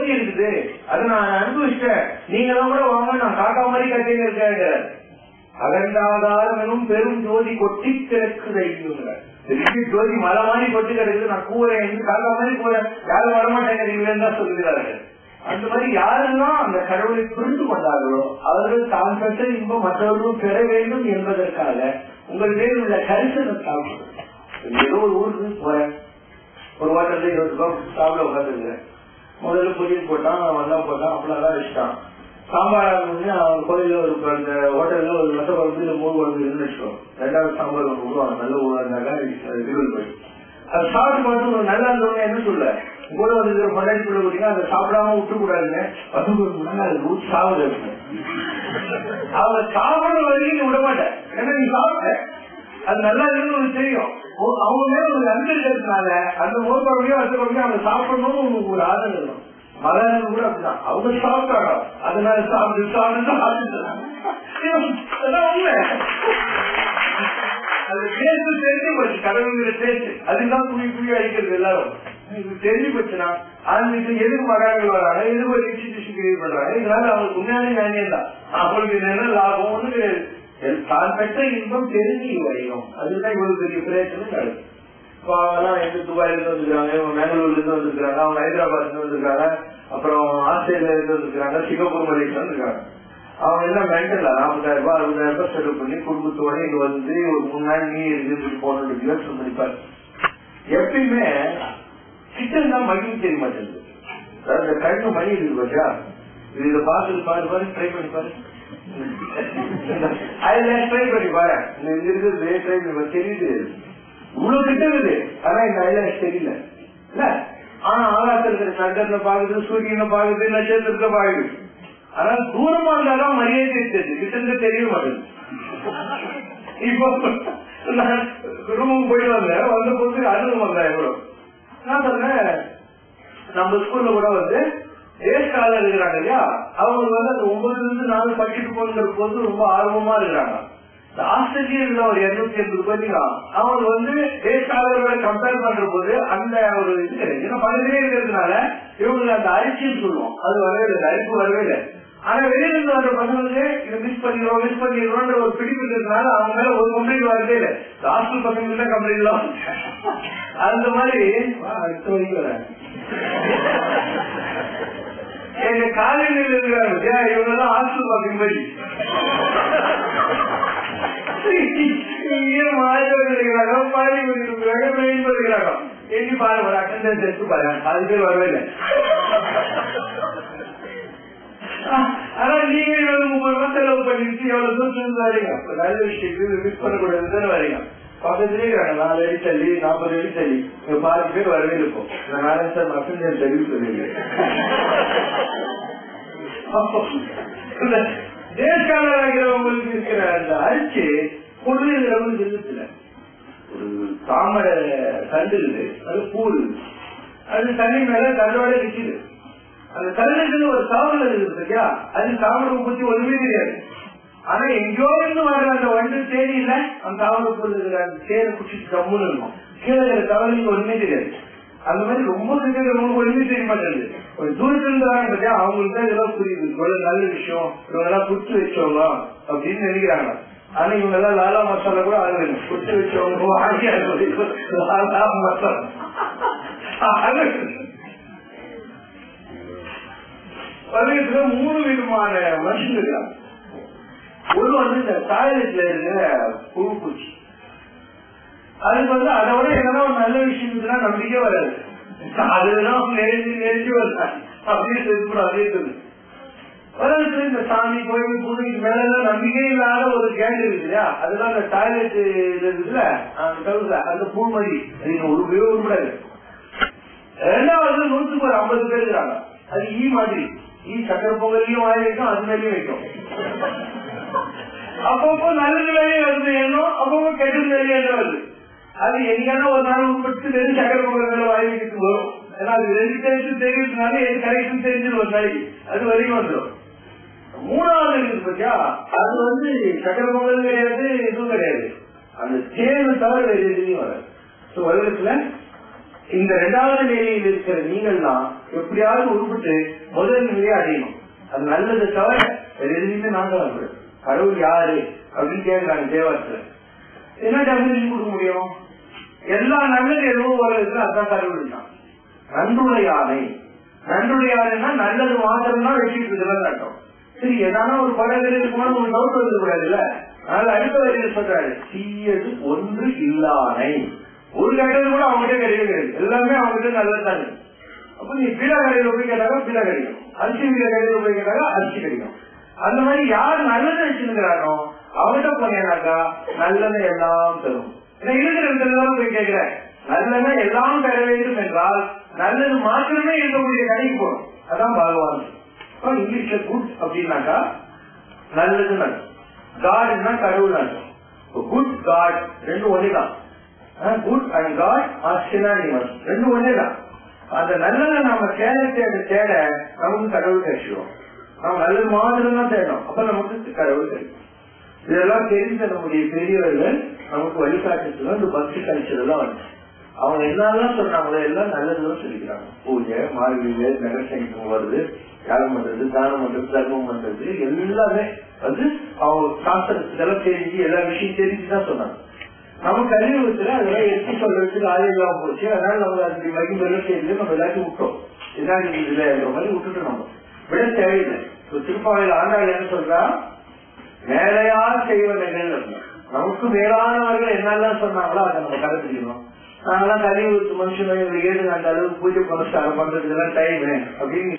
ஜோதி இருக்குது, அதை நான் அனுபவிச்சிட்டேன், நீங்களும் கூட வாங்க, நான் காக்கா மாதிரி கட்டிங்க இருக்காங்க. அகண்டாதாரம் பெரும் ஜோதி கொட்டி கிடக்குது, ஜோதி மலை மாதிரி கொட்டி கிடக்குது, நான் கூறேன் காக்கா மாதிரி கூறேன், யாரும் வரமாட்டேங்கிறீங்களேன்னு தான் சொல்லுகிறார்கள். அந்த மாதிரி யாரெல்லாம் அந்த கடவுளை புரிந்து கொண்டார்களோ அவர்கள் தான் பெற்ற இன்பம் மற்றவர்களும் பெற வேண்டும் என்பதற்காக உங்கள் மேல் உள்ள கரிசனத்தால் ஏதோ ஒரு ஊருக்கு போறேன், ஒரு ஹோட்டல்ல 20 ரூபாய் சாப்பிட உட்காந்துருக்கேன். முதல்ல பொரியல் போட்டான், வந்தா போட்டான், அப்படிலாம் வச்சுட்டான். சாம்பார் அவன் கோயில ஒரு அந்த ஹோட்டல்ல ஒரு மொத்த குழம்பு 3 குழம்பு இருக்குன்னு வச்சுக்கோம். 2வது சாம்பார் ஒன்று விடுவாங்க, நல்ல ஊழாக திருவள்ளு போய் அது சாப்பிட்டு பார்த்து ஒரு நல்லா இருந்தவங்க என்ன சொல்ல கூட வந்து பொண்டாட்டி சொல்ல போட்டீங்கன்னா அதை சாப்பிடாம விட்டு கூடாதுங்க, அது ஊற்றி சாப்பிட அவங்க சாப்பிட வரைக்கும் விட மாட்டேன். ஏன்னா நீ சாப்பிட்ட அது நல்லா இருக்குன்னு உனக்கு தெரியும், அவங்க மேல ஒரு அன்பு இருக்கிறதுனால அந்த மோர் குழம்பையோ அந்த குழம்பையோ அவங்க சாப்பிடணும்னு உங்களுக்கு ஒரு ஆதரவு இருக்கும். மலையாளம் கூட அப்படிதான், அவங்க சாப்பிட்டாங்க அதனால சாப்பிட்டு அது டேஸ்ட் தெரிஞ்சு போச்சு, கடவுளுங்கிற டேஸ்ட் அதுதான் குழி குழி அடிக்கிறது. எல்லாரும் இது தெரிஞ்சு போச்சுன்னா ஆன்மீகம் எதுக்கு மகான்கள் வராங்க, எதுக்கு ஒரு இன்ஸ்டிடியூஷன் கிரியேட் பண்றாங்க, இதனால அவங்களுக்கு உண்மையான ஞானியம் தான். அவங்களுக்கு என்ன லாபம் ஒண்ணு கிடையாது, தான் பெற்ற இன்பம் தெரிஞ்சு வரையும். அதுதான் இவ்வளவு பெரிய பிரச்சனை நடக்குது. அவங்கெல்லாம் எங்க துபாயில இருந்து வந்துருக்காங்க, பெங்களூர்ல இருந்து வந்துருக்காங்க, அவங்க ஹைதராபாத்ல இருந்து வந்துருக்காங்க, அப்புறம் ஆஸ்திரேலியா இருந்து வந்துருக்காங்க, சிங்கப்பூர் மலேசியா வந்துருக்காங்க. அவங்க எல்லாம் மென்டலா 40,000 ரூபாய் 60,000 ரூபாய் செலவு பண்ணி குடும்பத்தோட இங்க வந்து ஒரு 3 நாள் நீ இருந்து போன யோசனை பண்ணிப்பாரு. எப்பயுமே கிச்சன் தான் மகிழ்ச்சி தெரிய மாட்டேங்குது. அதாவது கண்ணு மணி இருக்கு பாத்தியா, இதை பார்த்து பாரு ட்ரை பண்ணி பாரு, அதுல ட்ரை பண்ணி பாரு, இங்க இருக்கிறது ட்ரை பண்ணி தெரியுது இவ்வளவு கிட்ட இருக்குது. ஆனா இந்த ஐலாஷ் தெரியல இல்ல, ஆனா ஆகாசத்துல இருக்கிற சந்திரனை பாக்குது, சூரியனை பாக்குது, நட்சத்திரத்தை பாக்குது. ஆனா தூரமா இருந்தாலும் மரியாதை தெரியுது, கிட்ட தெரிய மாட்டேங்குது. இப்போ நான் ரூமுக்கு போயிட்டு வந்தேன், வந்த போது அனுபவம் வந்தேன். எவ்வளவு நான் சொன்னேன், நம்ம ஸ்கூல்ல கூட வந்து தேசக்கால இருக்கிறாங்க இல்லையா, அவங்க வந்து அந்த 9ல இருந்து 4 படிச்சுட்டு போகிற போது ரொம்ப ஆர்வமா இருக்கிறாங்க. ஆஸ்திரேலியா ஒரு 280 பார்த்தீங்கன்னா அவங்க வந்து தேசக்காலர்களோட கம்பேர் பண்ற போது அந்த ஒரு இது பக்கத்திலே இருக்கிறதுனால இவங்களுக்கு அந்த அரிசின்னு சொல்லுவோம், அது வரவே இல்லை, அரிப்பு வரவே இல்லை. ஆனா வெளியில இருந்து வர பசங்களுக்கு இதை மிஸ் பண்ணிடுறோம் ஒரு பிடிப்பு இருக்கிறதுனால அவங்க மேல ஒரு கம்ப்ளைண்ட் வரவே இல்லை. ஹாஸ்டல் பசங்களுக்கு தான் கம்ப்ளைண்ட் எல்லாம். அந்த மாதிரி அடுத்த வரைக்கும் வர எங்க காலையில் இருக்கிறாங்க இவங்கெல்லாம் ஹாஸ்டல் பசங்க மாதிரி எண்ணி பாருங்க, அட்டெண்டன்ஸ் எடுத்து பாருங்க, 4 பேர் வரவே இல்லை. ஆனா நீங்க 30 ரூபாய் செலவு பண்ணிட்டு எவ்வளவு தூரம் வரீங்க, நல்ல விஷயத்துக்கு மிஸ் பண்ணக்கூடாதுன்னு வரீங்க. பக்கத்துலேயே இருக்காங்க 4 அடி தள்ளி 40 அடி தள்ளி, 10 பேர் வரவே இருக்கும். நான் சார் மசஞ்சர் தள்ளி சொல்லிடுறேன். தேசக்காரர்களுக்கு இருக்கிற அந்த அரிசி பொருளுங்கிறவங்க இல்லத்துல ஒரு தாமரை கண்டு அது பூ அது தண்ணி மேல கல்லோட நிக்குது. அந்த கல்லுக்கு ஒரு தாவரம் இருக்குது இல்லையா, அது தாமரை பத்தி ஒண்ணுமே தெரியாது. ஆனா எங்கேயோ இருந்து வர்ற அந்த வண்டு தேடி இல்ல, அந்த தாவரை இருக்கிற அந்த தேரை குடிச்சிட்டு கம்முன்னு இருக்கும். கீழே தவறுக்கு ஒண்ணுமே தெரியாது. அந்த மாதிரி ரொம்ப கிட்டவங்களுக்கு ஒண்ணுமே தெரிய மாட்டேங்குது. ஒரு தூரத்துல இருந்து வராங்க பத்தியா, அவங்களுக்கு தான் இதெல்லாம் புரியுது, இவ்வளவு நல்ல விஷயம், இவங்க எல்லாம் குடிச்சு வச்சவங்க அப்படின்னு நினைக்கிறாங்க. ஆனா இவங்க எல்லாம் லாலா மசாலா கூட ஆகுது, குடிச்சு வச்சவங்க லாலா மசாலா. உலகத்துல 3 விதமான மனுஷன் இருக்காங்க. ஒண்ணு வந்து இந்த டாய்லெட்ல இருக்கிற புழு பூச்சி, அதுக்கு வந்து அதை விட எதனா ஒரு நல்ல விஷயம் இருக்குன்னா நம்பிக்கை வராது, அதுதான் நெருங்கி வருது அப்படியே செஞ்சு அதே சொல்லு. உலகத்துல இந்த சாமி கோயில் பூஜைக்கு மேல நம்பிக்கை இல்லாத ஒரு கேண்ட் இருக்கு இல்லையா, அதுதான் அந்த டாய்லெட் இருக்குல்ல அந்த கவுல அந்த பூ மாதிரி உருப்படாது. 2வது 100க்கு ஒரு 50 பேர் இருக்காங்க, அது ஈ மாதிரி. ஈ சக்கரை பொங்கலையும் வாங்கி வைக்கும், அது மேலேயும் வைக்கும். அப்பப்போ நல்லது வேலையும் வருது எண்ணம், அப்பப்போ கெட்டது வேலையும் என்ன வருது. அது எங்கன்னா ஒரு நாள் உட்பட்டு வெறும் சக்கரை பொங்கல் மேல வாங்கி வைக்கிறது வரும். ஏன்னா அது 2 கரெக்ஷன் தெரியுதுனால எது கரெக்ஷன் தெரிஞ்சது ஒரு நாளைக்கு அது வரைக்கும் வந்துடும். 3வது இருக்குது பத்தியா, அது வந்து சக்கரை பொங்கல் கிடையாது, எதுவும் கிடையாது, அந்த தேர்வு தவிர வேறு எதுலையும் வராது. உலகத்துல இந்த இரண்டாவது நிலையில் இருக்கிற நீங்கள் தான் எப்படியாவது உருப்பிட்டு முதல் நிலையை அடையணும். அது நல்லது தவிர வேற எதுவுமே நாங்கள் கடவுள் யாரு அப்படின்னு கேட்கிறாங்க தேவாரத்துல. என்ன டெபினிஷன் கொடுக்க முடியும்? எல்லா நல்லது எதுவும் வருது அதான் கடவுள் தான். நன்றுடையானை, நன்றுடையானைன்னா நல்லது மாத்திரம் தான் வச்சுட்டு இருக்கிறது அர்த்தம். சரி, ஏதான ஒரு படகு இருக்கும்போது உங்களுக்கு டவுட் வந்து கூடாதுல்ல. அதனால அடுத்த வரையில் சொல்றாரு, தீயது ஒன்று இல்லானை. ஒரு கடையில் கூட அவங்ககிட்ட கிடையாது, எல்லாமே அவங்ககிட்ட நல்லதாங்க. அப்ப நீ பீடா கடையில போய் கேட்டாலும் பீடா கிடைக்கும், அரிசி வீட கடையில போய் கேட்டாலும் அரிசி கிடைக்கும். அந்த மாதிரி யார் நல்லதை வச்சிருக்கிறானோ அவங்ககிட்ட போனேனாக்கா நல்லதை எல்லாம் தரும். இருக்கிற இடத்துல போய் கேட்கிறேன், நல்லதை எல்லாம் பெற வேண்டும் என்றால் நல்லது மாத்திரமே இருக்கக்கூடிய கடைக்கு போகணும். அதான் பகவான். இங்கிலீஷ்ல குட் அப்படின்னாக்கா நல்லது அர்த்தம், காட்னா கடவுள் அர்த்தம். குட் காட் ரெண்டும் ஒன்னேதான். Good and god are synonymous, ரெண்டும் ஒன்னேதான். அந்த நல்லதை நாம தேட நமக்கு கடவுள் கிடைச்சிடும். நம்ம நல்லது மாதிரி தான் தேடணும், அப்ப நமக்கு கடவுள் கிடைக்கும். இதெல்லாம் தெரிஞ்ச நம்முடைய பெரியவர்கள் நமக்கு வழிகாட்டுறதுல இந்த பக்தி கல்ச்சர் எல்லாம் வந்து அவங்க என்னெல்லாம் சொன்னாங்களோ எல்லாம் நல்லதுதான் சொல்லிக்கிறாங்க. பூஜை, மார்கழியில நகசங்கம் வருது, யாகம் பண்றது, தானம் பண்றது, தர்மம் பண்றது எல்லாமே வந்து அவங்க சாஸ்திரத்துக்கெல்லாம் தெரிஞ்சு எல்லா விஷயம் தெரிஞ்சுதான் சொன்னாங்க. நம்ம கலியுகத்துல அதெல்லாம் எடுத்து சொல்றதுக்கு ஆயுதம் போச்சு. அதனால நம்ம அப்படி மகிழ்ச்சி செய்து நம்ம எல்லாத்தையும் விட்டோம். இதான் இதுல மாதிரி விட்டுட்டு நம்ம விட தேவையில்லை. திருப்பாவையில் ஆண்டாள் என்ன சொல்றா, மேலையார் செய்வனைகள், நமக்கு மேலானவர்கள் என்னெல்லாம் சொன்னாங்களோ அதை நம்ம கடைபிடிக்கணும். நாங்கெல்லாம் கலியுகத்து மனுஷன் 7 அந்த அளவுக்கு பூஜை புனஸ்காரம் பண்றதுக்கு எல்லாம் டைம் அப்படின்னு